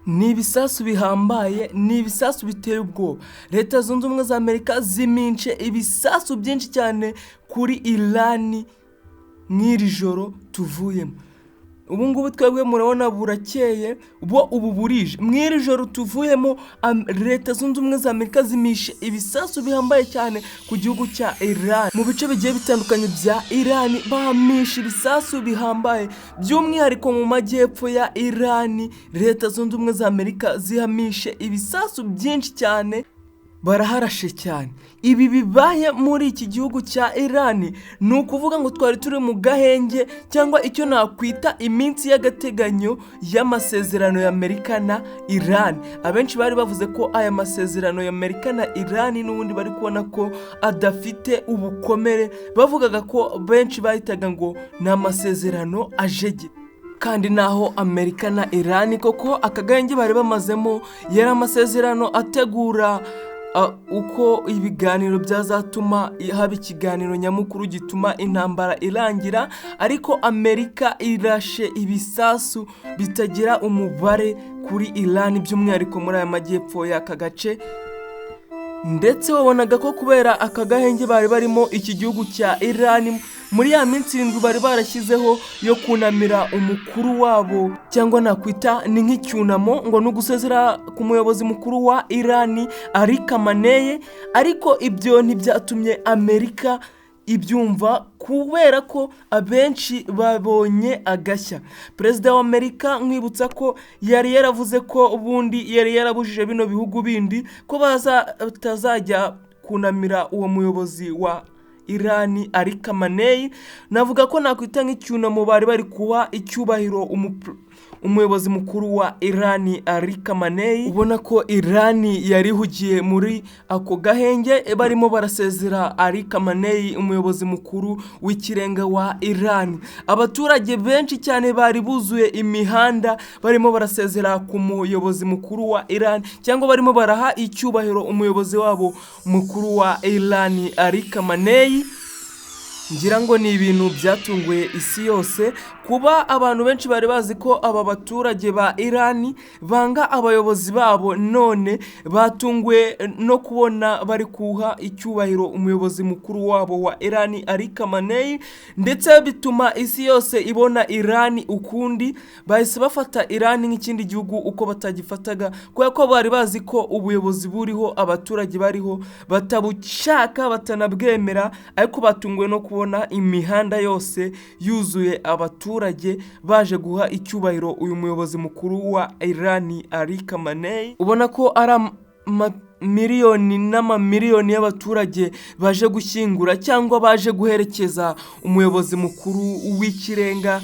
ni ibisasu bihambaye, ni ibisasu biteye ubwoba. Leta zunze ubumwe za Amerika zimince ibisasu byinshi cyane kuri Irani mw'iri joro tuvuyemo. Ubu ngubu twebwe murabona burakeye, ubu burije. Mw'iri joro tuvuyemo Leta zunze ubumwe za Amerika zimishe ibisasu bihambaye cyane ku gihugu cya Irani. Mu bice bigiye bitandukanye bya Irani bamishe ibisasu bihambaye, by'umwihariko mu majyepfo ya Irani. Leta zunze ubumwe za Amerika zihamishe ibisasu byinshi cyane, baraharashe cyane. Ibi bibaye muri iki gihugu cya Irani ni ukuvuga ngo twari turi mu gahenge cyangwa icyo nakwita iminsi y'agateganyo y'amasezerano ya Amerika na Irani. Abenshi bari bavuze ko aya masezerano ya Amerika na Irani n'ubundi bari kubona ko adafite ubukomere, bavugaga ko benshi bahitaga ngo ni amasezerano ajege. Kandi naho Amerika na Irani koko akagahenge bari bamazemo yari amasezerano ategura uko ibiganiro byazatuma haba ikiganiro nyamukuru gituma intambara irangira, ariko Amerika irashe ibisasu bitagira umubare kuri Irani, by'umwihariko muri aya majyepfo y'aka gace. Ndetse wabonaga ko kubera aka gahenge bari barimo iki gihugu cya Irani muri ya minsi 7 bari barashyizeho yo kunamira umukuru wabo, cyangwa nakwita ni nk'icyunamo ngo n'ugusezera ku muyobozi mukuru wa Irani Khamenei. Ariko ibyo ntibyatumye Amerika ibyumva, kubera ko abenshi babonye agashya. Perezida wa Amerika nkwibutsa ko yari yaravuze ko ubundi yari yarabujije bino bihugu bindi ko batazajya kunamira uwo muyobozi wa Irani Khamenei. Navuga ko nakwita nk'icyunamo bari kuha icyubahiro umuyobozi mukuru wa Irani Khamenei. Ubona ko Irani yari hugiye muri ako gahenge barimo barasezera Khamenei, umuyobozi mukuru w'ikirenga wa Irani. Abaturage benshi cyane bari buzuye imihanda barimo barasezera ku muyobozi mukuru wa Irani, cyangwa barimo baraha icyubahiro umuyobozi wabo mukuru wa Irani Khamenei. Ngira ngo ni ibintu byatunguye isi yose, kuba abantu benshi bari bazi ko aba baturage ba Irani banga abayobozi babo, none batunguwe no kubona bari kuha icyubahiro umuyobozi mukuru wabo wa Irani Khamenei. Ndetse bituma isi yose ibona Irani ukundi, bahise bafata Irani nk'ikindi gihugu uko batagifataga, kubera ko bari bazi ko ubuyobozi buriho abaturage bariho batabushaka batanabwemera. Ariko batunguwe no kubona imihanda yose yuzuye abaturage baje guha icyubahiro uyu muyobozi mukuru wa Irani Khamenei. Ubona ko ari miliyoni n'amamiliyoni y'abaturage baje gushyingura cyangwa baje guherekeza umuyobozi mukuru w'ikirenga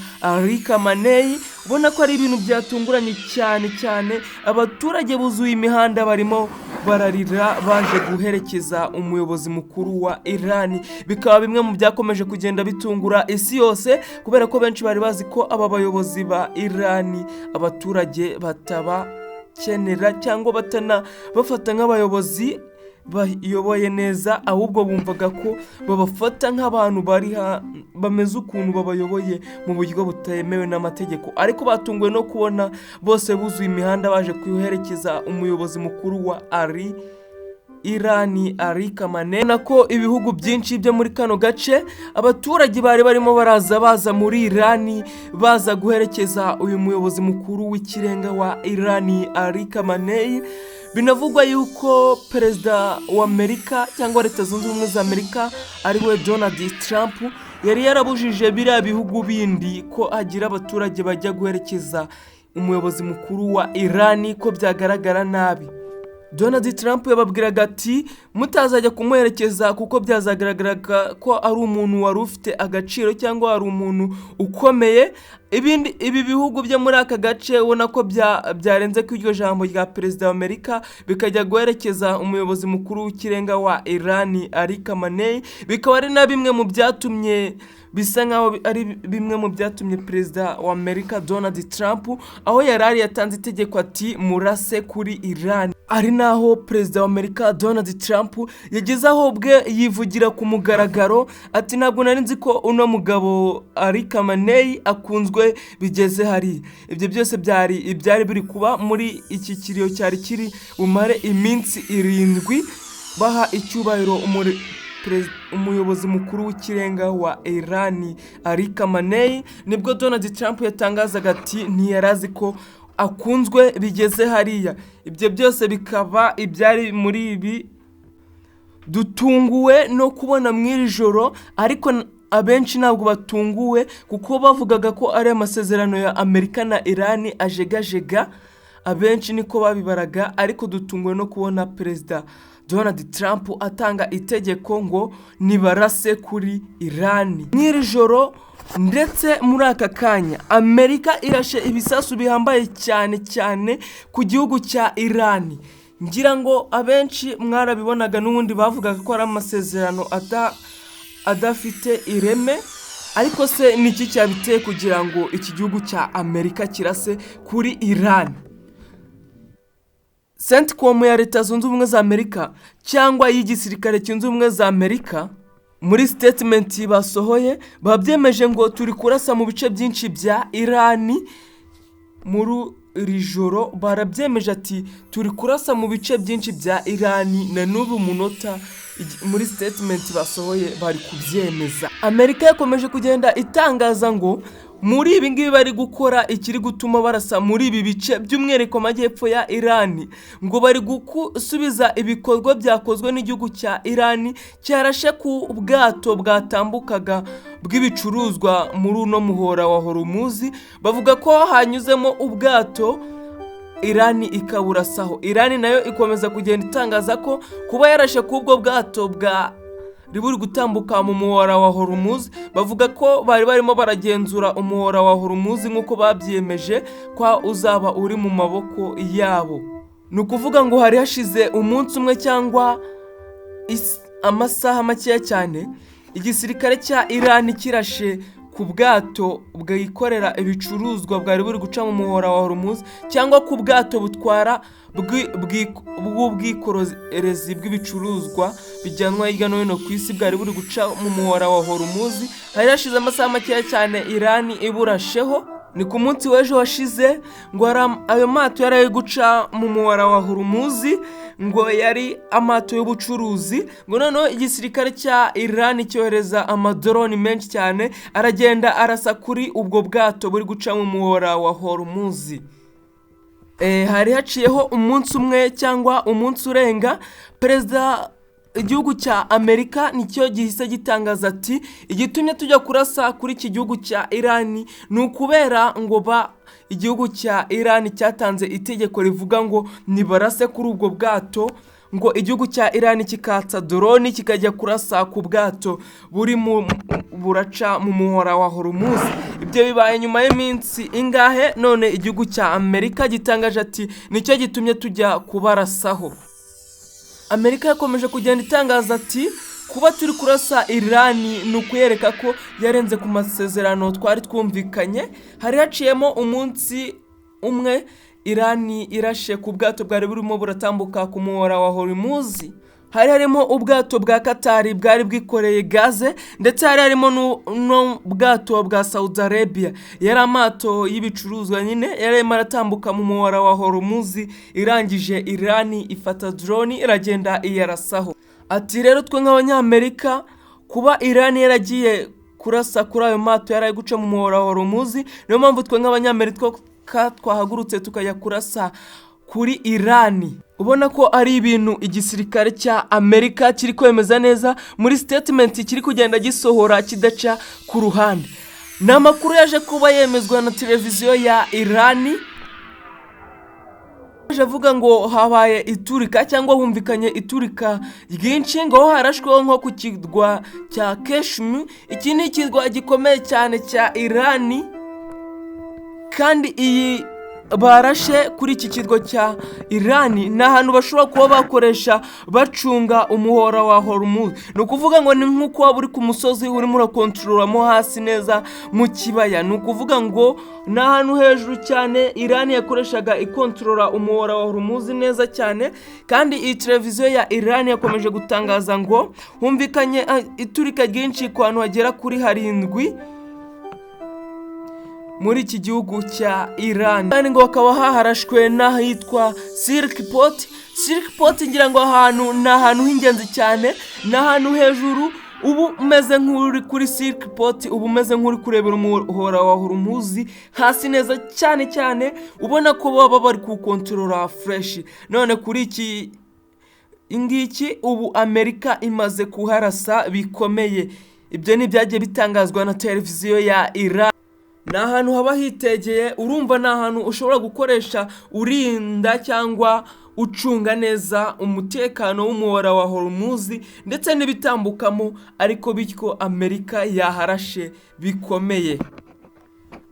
Khamenei. Ubona ko ari ibintu byatunguranye cyane, abaturage buzuye imihanda barimo bararira baje guherekeza umuyobozi mukuru wa Irani. Bikaba bimwe mu byakomeje kugenda bitungura isi yose, kubera ko benshi bari bazi ko aba bayobozi ba Irani abaturage batabakenera cyangwa bafata nk'abayobozi bayoboye neza, ahubwo bumvaga ko babafata nk'abantu bameze ukuntu babayoboye mu buryo butemewe n'amategeko. Ariko batunguwe no kubona bose buzuye imihanda baje kuherekeza umuyobozi mukuru wa Irani Khamenei. Nako ibihugu byinshi byo muri kano gace abaturage bari barimo baza muri Irani baza guherekeza uyu muyobozi mukuru w'ikirenga wa Irani Khamenei. Binavugwa yuko perezida wa Amerika cyangwa Leta zunze ubumwe za Amerika ari we Donald Trump yari yarabujije biriya bihugu bindi ko hagira abaturage bajya guherekeza umuyobozi mukuru wa Iran ko byagaragara nabi. Donald Trump yababwiraga ati mutazajya kumuherekeza kuko byazagaragara ko ari umuntu wari ufite agaciro cyangwa ari umuntu ukomeye. Ibi bihugu byo muri aka gace ubona ko byarenze ku iryo jambo rya perezida wa Amerika bikajya guherekeza umuyobozi mukuru w'ikirenga wa Iran Ali Khamenei, bikaba ari na bimwe mu byatumye bisa nkaho ari bimwe mu byatumye perezida wa Amerika Donald Trump aho yarari yatanze itegeko ati murase kuri Iran. Ari naho perezida wa Amerika Donald Trump yageze aho bwe yivugira ku mugaragaro ati ntabwo nari nzi ko uno mugabo Ali Khamenei akunzwe bigeze hari. Ibyo byose byari biri kuba muri iki kiriyo cyari kiri bumare iminsi 7 baha icyubahiro umuyobozi mukuru w'ikirenga wa Iran Ali Khamenei. Nibwo Donald Trump yatangazaga ati ntiyarazi ko akunzwe bigeze hariya. Ibyo byose bikaba ibyari muri ibi dutunguwe no kubona mw'iri joro, ariko abenshi ntabwo batunguwe kuko bavugaga ko ari amasezerano ya Amerika na Iran ajegajega. Abenshi niko babibaraga, ariko dutunguwe no kubona perezida Donald Trump atanga itegeko ngo nibarase kuri Iran mw'iri joro. Ndetse muri aka kanya Amerika irashe ibisasu bihambaye cyane ku gihugu cya Iran. Ngira ngo abenshi mwarabibonaga n'ubundi bavugaga ko ari amasezerano adafite ireme, ariko se niki cyabiteye kugira ngo iki gihugu cya Amerika kirase kuri Iran? CENTCOM ya Leta Zunze Ubumwe za Amerika cyangwa y'igisirikare cyunze ubumwe za Amerika muri statement basohoye babyemeje ngo turi kurasa mu bice byinshi bya Iran. Muri iri joro barabyemeje ati turi kurasa mu bice byinshi bya Iran, na n'ubu munota muri statement basohoye bari kubyemeza. Amerika yakomeje kugenda itangaza ngo muri ibi ngibi bari gukora ikiri gutuma barasa muri ibi bice by'umwihariko amajyepfo ya Iran, ngo bari gusubiza ibikorwa byakozwe n'igihugu cya Iran cyarashe ku bwato bwatambukaga bw'ibicuruzwa muri uno muhora wa Hormuz. Bavuga ko hanyuzemo ubwato Iran ikaburasaho. Iran nayo ikomeza kugenda itangaza ko kuba yarashe kubwo bwato buri gutambuka mu muhora wa Hormuz, bavuga ko bari barimo baragenzura umuhora wa Hormuz nk'uko babyemeje kwa uzaba uri mu maboko yabo. Ni ukuvuga ngo hari hashize umunsi umwe cyangwa amasaha makeya cyane igisirikare cya Iran kirashe ku bwato bwikorera ibicuruzwa bwari buri guca mu muhora wa Hormuz cyangwa ku bwato butwara bw'ubwikorezi bw'ibicuruzwa bijyanwa hirya no hino ku isi bwari buri guca mu muhora wa Hormuz. Hari hashize amasaha makeya cyane Iran iburasheho. Ni ku munsi w'ejo washize ngo ayo mato yari guca mu muhora wa Hormuz, ngo yari amato y'ubucuruzi. Ngo noneho igisirikare cya Iran cyohereza amadrone menshi cyane aragenda arasa kuri ubwo bwato buri guca mu muhora wa Hormuz. Hari haciyeho umunsi umwe cyangwa umunsi urenga, perezida igihugu cya Amerika nicyo gihise gitangaza ati igitumye tujya kurasa kuri iki gihugu cya Iran ni ukubera ngo igihugu cya Iran cyatanze itegeko rivuga ngo nibarase kuri ubwo bwato, ngo igihugu cya Iran kikatsa drone kikajya kurasa ku bwato buri buraca mu muhora wa Hormuz. Ibyo bibaye nyuma y'iminsi ingahe, none igihugu cya Amerika gitangaje ati nicyo gitumye tujya kubarasaho. Amerika yakomeje kugenda itangaza ati kuba turi kurasa Iran ni ukwereka ko yarenze ku masezerano twari twumvikanye. Hari haciyemo umunsi umwe Iran irashe ku bwato bwari burimo buratambuka ku muhora wa Hormuz. Hari harimo ubwato bwa Qatar bwari bwikoreye gaze, ndetse hari harimo no bwato bwa Saudi Arabia yari amato y'ibicuruzwa nyine yari maratambuka mu muhora wa Hormuz. Irangije Iran ifata drone iragenda iyarasaho. Ati rero twe nk'abanyamerika kuba Iran yaragiye kurasa kuri ayo mato yari guca mu muhora wa Hormuz, niyo mpamvu twe nk'abanyamerika twahagurutse tukajya kurasa kuri Irani. Ubona ko ari ibintu igisirikare cya Amerika kiri kwemeza neza muri statement kiri kugenda gisohora kidaca ku ruhande. Ni amakuru yaje kuba yemezwa na televiziyo ya Irani, avuga ngo habaye iturika cyangwa humvikanye iturika ryinshi, ngo harashweho nko ku kirwa cya Kashmir. Iki ni ikirwa gikomeye cyane cya Irani, kandi iyi barashe kuri iki kirwa cya Irani ni ahantu bashobora kuba bakoresha bacunga umuhora wa Hormuz. Ni ukuvuga ngo ni nk'uko waba uri ku musozi urimo urakontororamo hasi neza mu kibaya. Ni ukuvuga ngo ni ahantu hejuru cyane Irani yakoreshaga ikontorora umuhora wa Hormuz neza cyane. Kandi iyi televiziyo ya Irani yakomeje gutangaza ngo humvikanye iturika ryinshi ku hantu hagera kuri 7 muri iki gihugu cya Iran. Kandi ngo bakaba haharashwe n'ahitwa Silk Port. Ngira ngo ahantu ni ahantu h'ingenzi cyane, ni ahantu hejuru. Ubu umeze nk'uri kuri Silk Port, ubu umeze nk'uri kurebera umuhora wa Hormuz hasi neza cyane, ubona ko baba bari kukontorora fresh. None kuri iki ingiki ubu Amerika imaze kuharasa bikomeye. Ibyo ni byagiye bitangazwa na televiziyo ya Iran. Ni ahantu haba hitegeye, urumva ni ahantu ushobora gukoresha urinda cyangwa ucunga neza umutekano w'umuhora wa Hormuz ndetse n'ibitambukamo, ariko bityo Amerika yaharashe bikomeye.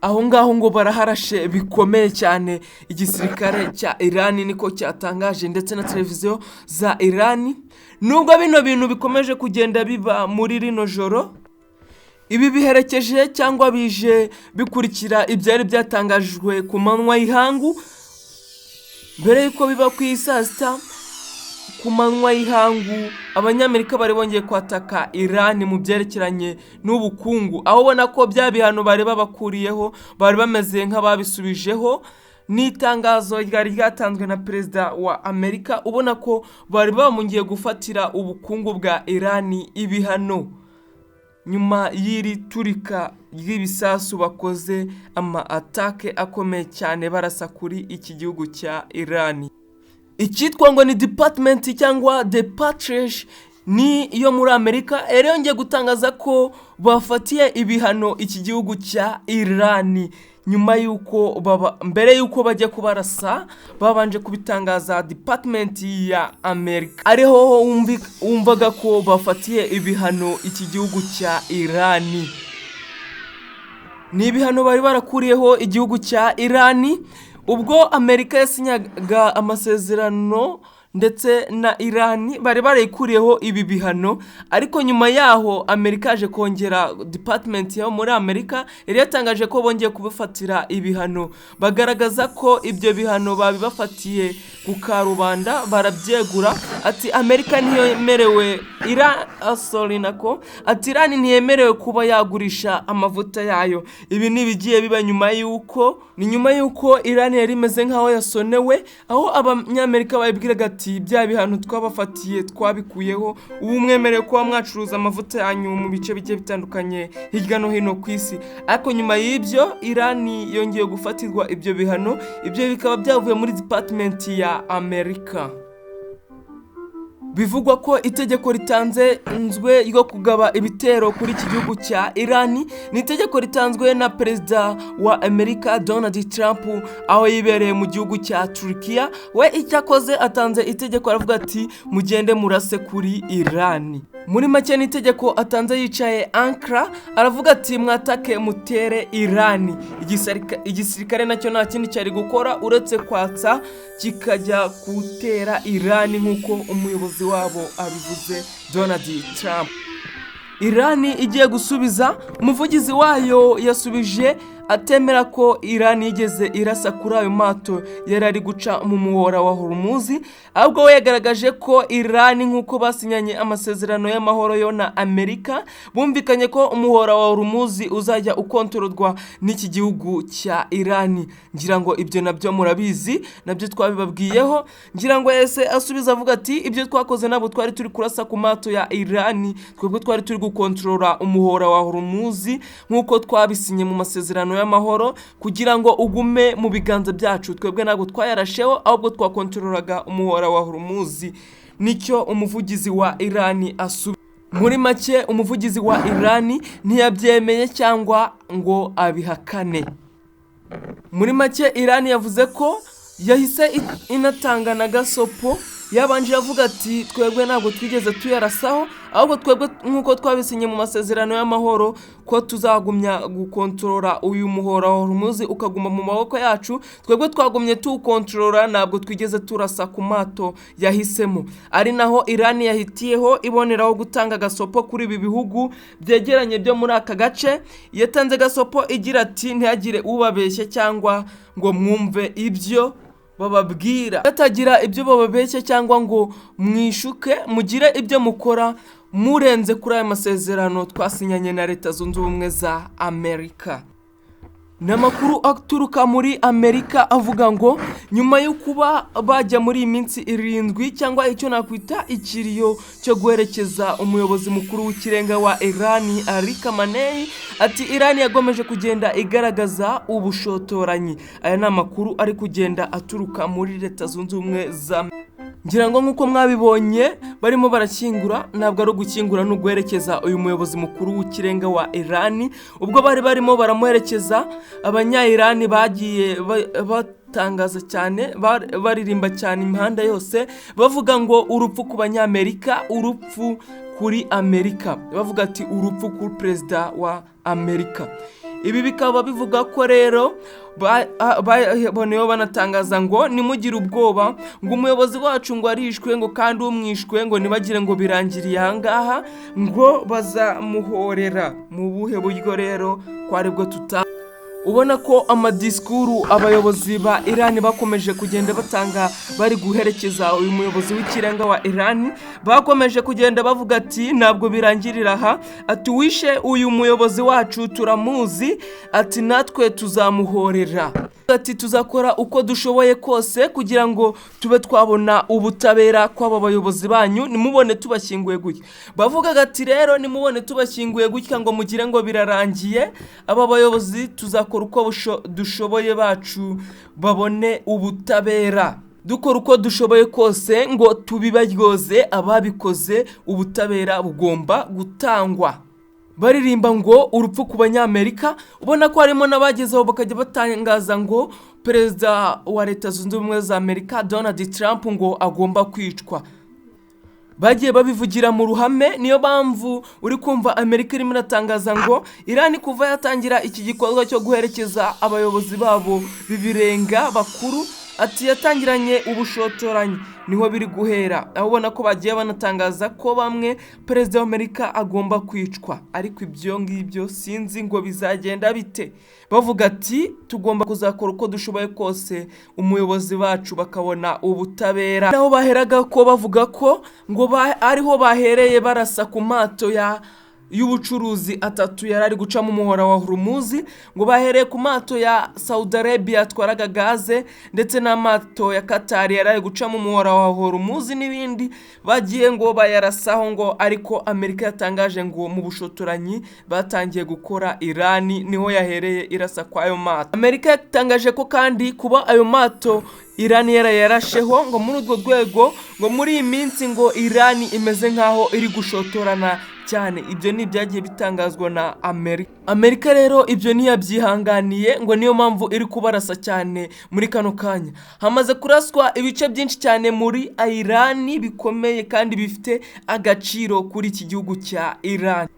Aho ngaho ngo baraharashe bikomeye cyane. Igisirikare cya Irani niko cyatangaje ndetse na televiziyo za Irani. Nubwo bino bintu bikomeje kugenda biba muri rino joro, ibi biherekeje cyangwa bije bikurikira ibyari byatangajwe ku manywa y'ihangu mbere yuko biba ku isaa sita. Ku manywa y'ihangu abanyamerika bari bongeye kwataka Irani mu byerekeranye n'ubukungu, aho ubona ko bya bihano bari babakuriyeho bari bameze nk'ababisubijeho. N'itangazo ryari ryatanzwe na perezida wa Amerika, ubona ko bari bamungiye gufatira ubukungu bwa Irani ibihano nyuma y'iri turika ry'ibisasu bakoze atake akomeye cyane barasa kuri iki gihugu cya Irani. Icyitwa ngo ni department cyangwa departage ni iyo muri Amerika yongeye gutangaza ko bafatiye ibihano iki gihugu cya Irani nyuma yuko mbere yuko bajya kubarasa babanje kubitangaza department ya Amerika. Ariho wumvaga ko bafatiye ibihano iki gihugu cya Irani. Ni ibihano bari barakuriyeho igihugu cya Irani ubwo Amerika yasinyaga amasezerano ndetse na Irani bari barayikuriyeho ibi bihano, ariko nyuma yaho Amerika yaje kongera department yo muri Amerika yari yatangaje ko bongeye kubifatira ibihano. Bagaragaza ko ibyo bihano babibafatiye ku karubanda, barabyegura ati Amerika ntiyemerewe Irani ntiyemerewe kuba yagurisha amavuta yayo. Ibi nibigiye biba nyuma yuko Irani yari imeze nkaho yasonewe, aho abanyamerika babibwiraga ati bya bihano twabafatiye twabikuyeho, ubu mwemerewe kuba mwacuruza amavuta yanyu mu bice bigiye bitandukanye hirya no hino ku isi. Ariko nyuma y'ibyo Irani yongeye gufatirwa ibyo bihano, ibyo bikaba byavuye muri department ya Amerika. Bivugwa ko itegeko ritanzwe ryo kugaba ibitero kuri iki gihugu cya Irani ni itegeko ritanzwe na perezida wa Amerika Donald Trump, aho yibereye mu gihugu cya Turkiya. We icyakoze atanze itegeko aravuga ati mugende murase kuri Irani. Muri make ni itegeko atanze yicaye Ankara, aravuga ati mwatake mutere Irani. Igisirikare nacyo nta kindi cyari gukora uretse kwatsa kikajya gutera Irani nk'uko umuyobozi wabo abivuze Donald Trump. Irani igiye gusubiza, umuvugizi wayo yasubije atemera ko Irani yigeze irasa kuri ayo mato yari ari guca mu muhora wa Hormuz, ahubwo we yagaragaje ko Irani nk'uko basinyanye amasezerano y'amahoro yo na Amerika bumvikanye ko umuhora wa Hormuz uzajya ukontororwa n'iki gihugu cya Irani. Ngira ngo ibyo nabyo murabizi, nabyo twabibabwiyeho. Ngira ngo yese asubiza avuga ati ibyo twakoze nabo twari turi kurasa ku mato ya Irani, twebwe twari turi gukontorora umuhora wa Hormuz nk'uko twabisinye mu masezerano amasezerano y'amahoro kugira ngo ugume mu biganza byacu. Twebwe ntabwo twayarasheho, ahubwo twakontorolaga umuhora wa Hormuz. Nicyo umuvugizi wa Irani asubiza. Muri make umuvugizi wa Irani ntiyabyemeye cyangwa ngo abihakane. Muri make Irani yavuze ko yahise inatanga na gasopo, yabanje yavuga ati twebwe ntabwo twigeze tuyarasaho, ahubwo twebwe nkuko twabisinye mu masezerano y'amahoro ko tuzagumya gukontorora uyu muhora wa Hormuz ukaguma mu maboko yacu. Twebwe twagumye tuwukontorora, ntabwo twigeze turasa ku mato yahisemo. Ari naho Irani yahitiyeho iboneraho gutanga gasopo kuri ibi bihugu byegeranye byo muri aka gace. Yatanze gasopo igira ati ntihagire ubabeshye cyangwa ngo mwumve ibyo bababwira, batagira ibyo bababeshye cyangwa ngo mwishuke mugire ibyo mukora murenze kuri aya masezerano twasinyanye na Leta Zunze Ubumwe za Amerika. N'amakuru aturuka muri Amerika avuga ngo nyuma yo kuba bajya muri iminsi 7 cyangwa icyo nakwita ikiriyo cyo guherekeza umuyobozi mukuru w'ikirenga wa Irani Ali Khamenei, ati Irani yagomeje kugenda igaragaza ubushotoranyi. Aya ni amakuru ari kugenda aturuka muri Leta Zunze Ubumwe za ngira ngo nkuko mwabibonye barimo barakingura, ntabwo ari ugukingura no guherekeza uyu muyobozi mukuru w'ikirenga wa Irani. Ubwo barimo baramuherekeza, abanya-Irani bagiye batangaza cyane, baririmba cyane imihanda yose bavuga ngo urupfu ku banyamerika, urupfu kuri Amerika, bavuga ati urupfu kuri perezida wa Amerika. Ibi bikaba bivuga ko rero baboneyeho banatangaza ngo nimugire ubwoba ngo umuyobozi wacu ngo arishwe, ngo kandi umwishwe ngo nibagire ngo birangiriye ahangaha, ngo bazamuhorera. Mu buhe buryo rero kwarebwo ubona ko amadiskuru abayobozi ba Irani bakomeje kugenda batanga bari guherekeza uyu muyobozi w'ikirenga wa Irani, bakomeje kugenda bavuga ati ntabwo birangirira aha, ati wishe uyu muyobozi wacu turamuzi, ati natwe tuzamuhorera, ati tuzakora uko dushoboye kose kugira ngo tube twabona ubutabera kw'aba bayobozi banyu, nimubone tubashyinguye gutya. Bavuga ati rero nimubone tubashyinguye gutya ngo mugire ngo birarangiye, aba bayobozi tuzakora uko dushoboye bacu babone ubutabera, dukora uko dushoboye kose ngo tubibaryoze ababikoze, ubutabera bugomba gutangwa. Baririmba ngo urupfu ku banyamerika. Ubona ko harimo n'abagezeho bakajya batangaza ngo perezida wa Leta Zunze Ubumwe za Amerika Donald Trump ngo agomba kwicwa. Bagiye babivugira mu ruhame, niyo mpamvu uri kumva Amerika irimo iratangaza ngo Irani kuva yatangira iki gikorwa cyo guherekeza abayobozi babo bibirenga bakuru, ati yatangiranye ubushotoranyi niho biri guhera. Aho ubona ko bagiye banatangaza ko bamwe perezida wa Amerika agomba kwicwa, ariko ibyo ngibyo sinzi ngo bizagenda bite. Bavuga ati tugomba kuzakora uko dushoboye kose umuyobozi bacu bakabona ubutabera. Naho baheraga ko bavuga ko ngo ariho bahereye barasa ku mato y'ubucuruzi atatu yarari guca mu muhora wa Hormuz, ngo bahereye ku mato ya Saudi Arabia atwaraga gaze ndetse n'amato ya Qatar yarari guca mu muhora wa Hormuz n'ibindi, bagiye ngo bayarasaho ngo, ariko Amerika yatangaje ngo mu bushotoranyi batangiye gukora Irani niho yahereye irasa kwa ayo mato. Amerika yatangaje ko kandi kuba ayo mato Irani yarayarasheho ngo muri urwo rwego ngo muri iyi minsi ngo Irani imeze nkaho iri gushotorana cyane. Ibyo ni byagiye bitangazwa na Amerika rero ibyo ntiyabyihanganiye, ngo niyo mpamvu iri kubarasa cyane muri kano kanya. Hamaze kuraswa ibice byinshi cyane muri Irani bikomeye kandi bifite agaciro kuri iki gihugu cya Irani.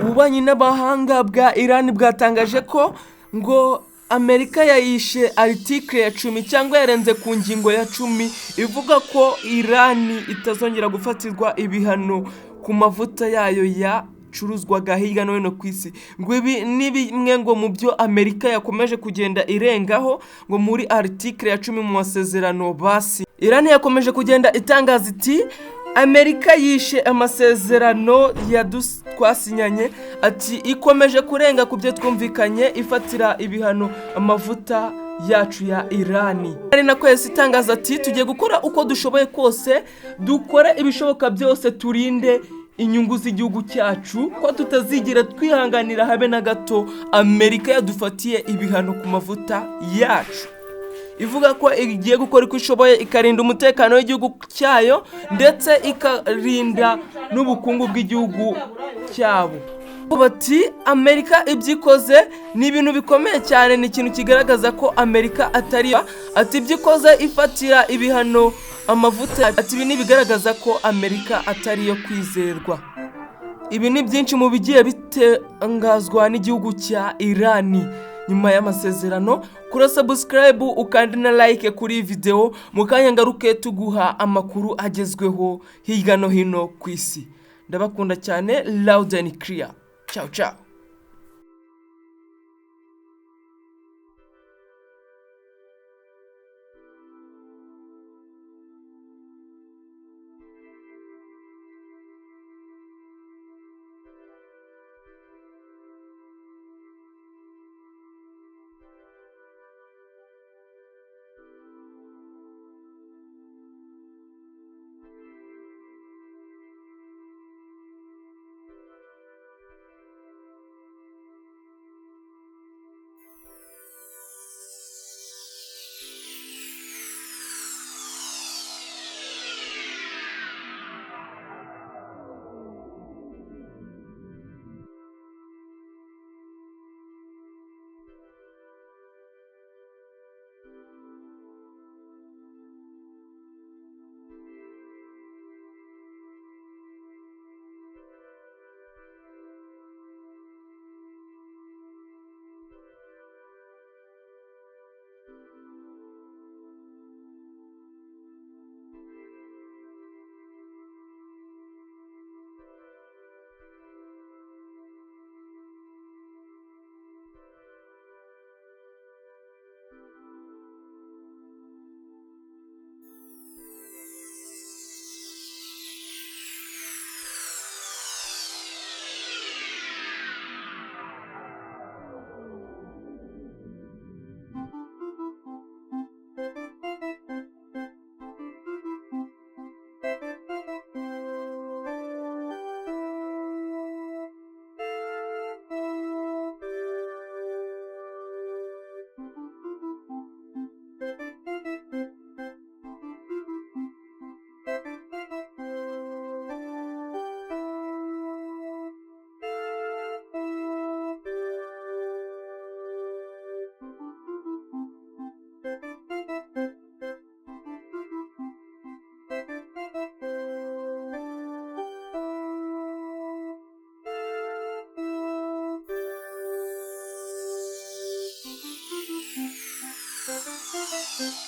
Ububanyi n'abahanga bwa Irani bwatangaje ko ngo Amerika yayishe article ya 10 cyangwa yarenze ku ngingo ya 10 ivuga ko Irani itazongera gufatirwa ibihano ku mavuta yayo yacuruzwaga hirya no hino ku isi. Ngo ibi ni bimwe ngo mu byo Amerika yakomeje kugenda irengaho ngo muri article ya 10 mu masezerano basi. Irani yakomeje kugenda itangaza iti Amerika yishe amasezerano twasinyanye, ati ikomeje kurenga ku byo twumvikanye ifatira ibihano amavuta yacu ya Irani. Ari nako itangaza ati tugiye gukora uko dushoboye kose, dukore ibishoboka byose turinde inyungu z'igihugu cyacu, ko tutazigera twihanganira habe na gato Amerika yadufatiye ibihano ku mavuta yacu. Ivuga ko igiye gukora uko ishoboye ikarinda umutekano w'igihugu cyayo ndetse ikarinda n'ubukungu bw'igihugu cyabo. Bati Amerika ibyikoze ni ibintu bikomeye cyane, ni ikintu kigaragaza ko Amerika atari ati ibyikoze ifatira ibihano amavuta, ati ibi bigaragaza ko Amerika atari yo kwizerwa. Ibi ni byinshi mu bigiye bitangazwa n'igihugu cya Irani nyuma y'amasezerano. Kura subscribe ukandi na like kuri video, mukanya ngaruke tuguha amakuru agezweho hirya no hino ku isi. Ndabakunda cyane, loud and clear. Ciao ciao. Thank you.